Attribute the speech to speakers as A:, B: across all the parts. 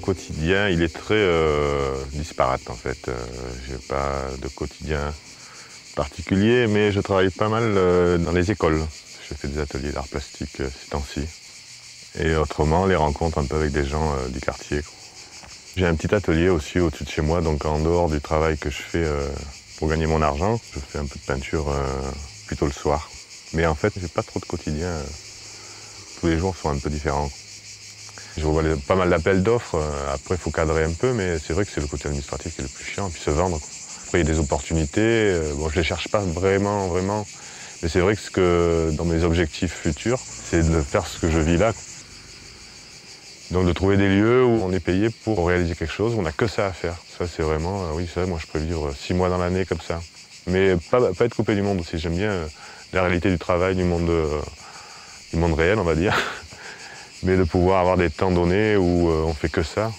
A: quotidien, il est très disparate en fait. J'ai pas de quotidien particulier, mais je travaille pas mal dans les écoles. Je fais des ateliers d'art plastique ces temps-ci. Et autrement, les rencontres un peu avec des gens du quartier. J'ai un petit atelier aussi au-dessus de chez moi, donc en dehors du travail que je fais pour gagner mon argent, je fais un peu de peinture plutôt le soir. Mais en fait, j'ai pas trop de quotidien. Tous les jours sont un peu différents. Je vois pas mal d'appels d'offres. Après, il faut cadrer un peu, mais c'est vrai que c'est le côté administratif qui est le plus chiant, et puis se vendre. Après, il y a des opportunités. Bon, je les cherche pas vraiment. Mais c'est vrai que dans mes objectifs futurs, c'est de faire ce que je vis là. Donc de trouver des lieux où on est payé pour réaliser quelque chose, où on n'a que ça à faire. Ça, c'est vraiment, oui, c'est vrai, moi je peux vivre 6 mois dans l'année comme ça. Mais pas être coupé du monde aussi. J'aime bien la réalité du travail, du monde réel, on va dire. Mais de pouvoir avoir des temps donnés où on fait que ça.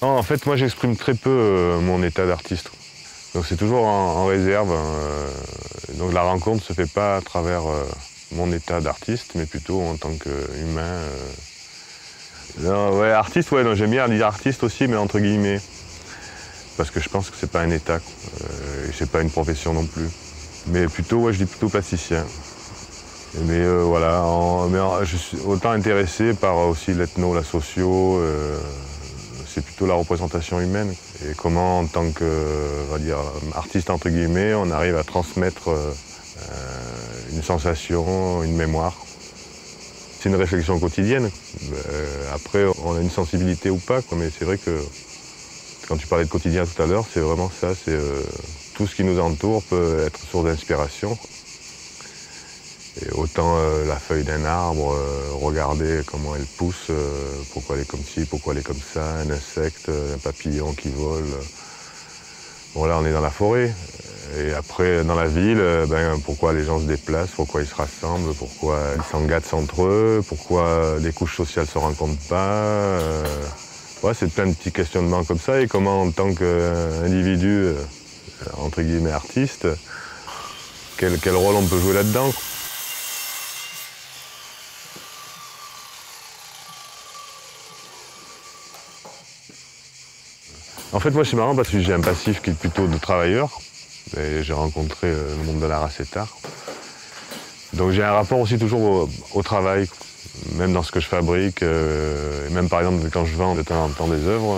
A: Non, en fait, moi j'exprime très peu mon état d'artiste. Donc c'est toujours en réserve. Donc la rencontre ne se fait pas à travers mon état d'artiste, mais plutôt en tant qu'humain. Non, ouais, artiste, ouais, j'aime bien dire artiste aussi, mais entre guillemets. Parce que je pense que c'est pas un état, et c'est pas une profession non plus. Mais plutôt, ouais, je dis plutôt plasticien. Mais voilà, je suis autant intéressé par aussi l'ethno, la socio. C'est plutôt la représentation humaine et comment, en tant que, on va dire, artiste entre guillemets, on arrive à transmettre une sensation, une mémoire. C'est une réflexion quotidienne. Après, on a une sensibilité ou pas, mais c'est vrai que quand tu parlais de quotidien tout à l'heure, c'est vraiment ça. C'est tout ce qui nous entoure peut être source d'inspiration. Et autant la feuille d'un arbre, regarder comment elle pousse, pourquoi elle est comme ci, pourquoi elle est comme ça, un insecte, un papillon qui vole. Bon là on est dans la forêt. Et après dans la ville, pourquoi les gens se déplacent, pourquoi ils se rassemblent, pourquoi ils s'engagent entre eux, pourquoi les couches sociales ne se rencontrent pas. Ouais, c'est plein de petits questionnements comme ça et comment en tant qu'individu, entre guillemets artiste, quel rôle on peut jouer là-dedans. En fait, moi, c'est marrant parce que j'ai un passif qui est plutôt de travailleur. Et j'ai rencontré le monde de l'art assez tard. Donc j'ai un rapport aussi toujours au travail, même dans ce que je fabrique. Et même par exemple, quand je vends de temps en temps des œuvres,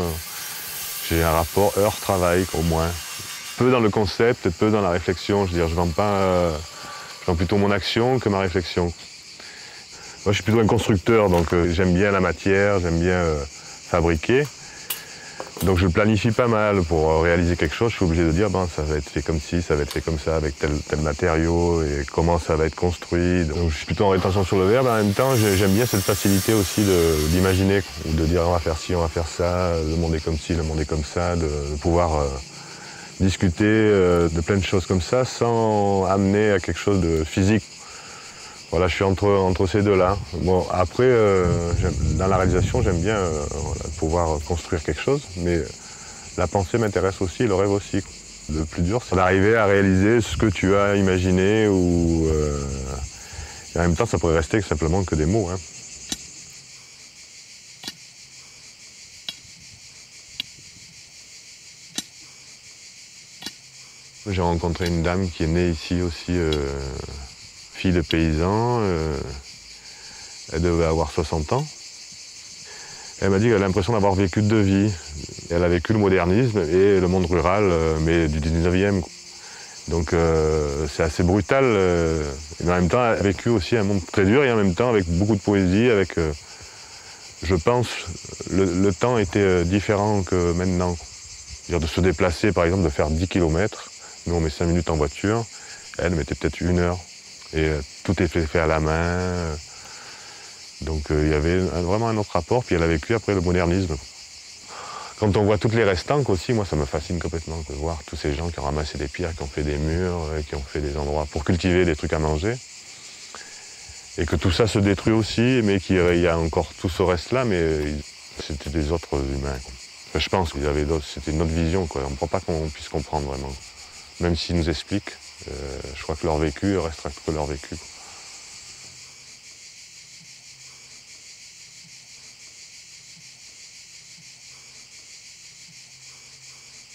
A: j'ai un rapport heure-travail au moins. Peu dans le concept, peu dans la réflexion. Je veux dire, je vends plutôt mon action que ma réflexion. Moi, je suis plutôt un constructeur, donc j'aime bien la matière, j'aime bien fabriquer. Donc je le planifie pas mal pour réaliser quelque chose. Je suis obligé de dire, ça va être fait comme ci, ça va être fait comme ça, avec tel matériau, et comment ça va être construit. Donc je suis plutôt en rétention sur le verbe. En même temps, j'aime bien cette facilité aussi d'imaginer, ou de dire on va faire ci, on va faire ça, le monde est comme ci, le monde est comme ça, de pouvoir discuter de plein de choses comme ça sans amener à quelque chose de physique. Voilà, je suis entre ces deux-là. Bon, après, dans la réalisation, j'aime bien pouvoir construire quelque chose, mais la pensée m'intéresse aussi, le rêve aussi. Le plus dur, c'est d'arriver à réaliser ce que tu as imaginé, et en même temps, ça pourrait rester simplement que des mots. Hein. J'ai rencontré une dame qui est née ici aussi, fille de paysan, elle devait avoir 60 ans. Elle m'a dit qu'elle a l'impression d'avoir vécu deux vies. Elle a vécu le modernisme et le monde rural, mais du 19e. Donc c'est assez brutal. Mais en même temps, elle a vécu aussi un monde très dur et en même temps avec beaucoup de poésie, avec, je pense, le temps était différent que maintenant. C'est-à-dire de se déplacer, par exemple, de faire 10 km. Nous, on met 5 minutes en voiture. Elle mettait peut-être 1 heure. Et tout est fait à la main. Donc il y avait vraiment un autre rapport. Puis elle a vécu après le modernisme. Quand on voit toutes les restanques aussi, moi ça me fascine complètement de voir tous ces gens qui ont ramassé des pierres, qui ont fait des murs, qui ont fait des endroits pour cultiver des trucs à manger. Et que tout ça se détruit aussi, mais qu'il y a encore tout ce reste-là, mais c'était des autres humains. Enfin, je pense qu'ils avaient c'était une autre vision, quoi. On ne croit pas qu'on puisse comprendre vraiment. Même s'ils nous expliquent, je crois que leur vécu restera que leur vécu.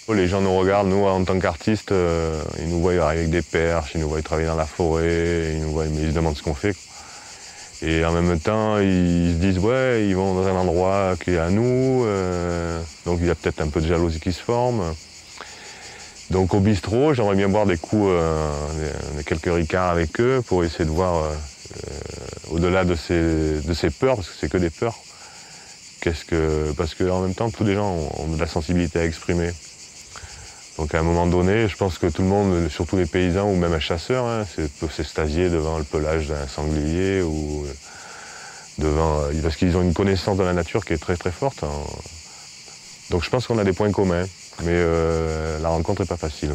A: Les gens nous regardent, nous, en tant qu'artistes, ils nous voient arriver avec des perches, ils nous voient travailler dans la forêt, mais ils se demandent ce qu'on fait. Et en même temps, ils se disent, ouais, ils vont dans un endroit qui est à nous, donc il y a peut-être un peu de jalousie qui se forme. Donc au bistrot, j'aimerais bien boire des coups, quelques ricards avec eux pour essayer de voir au-delà de ces peurs, parce que c'est que des peurs. Parce qu'en même temps, tous les gens ont de la sensibilité à exprimer. Donc à un moment donné, je pense que tout le monde, surtout les paysans ou même un chasseur, hein, peut s'extasier devant le pelage d'un sanglier ou parce qu'ils ont une connaissance de la nature qui est très très forte, hein. Donc je pense qu'on a des points communs, mais la rencontre n'est pas facile.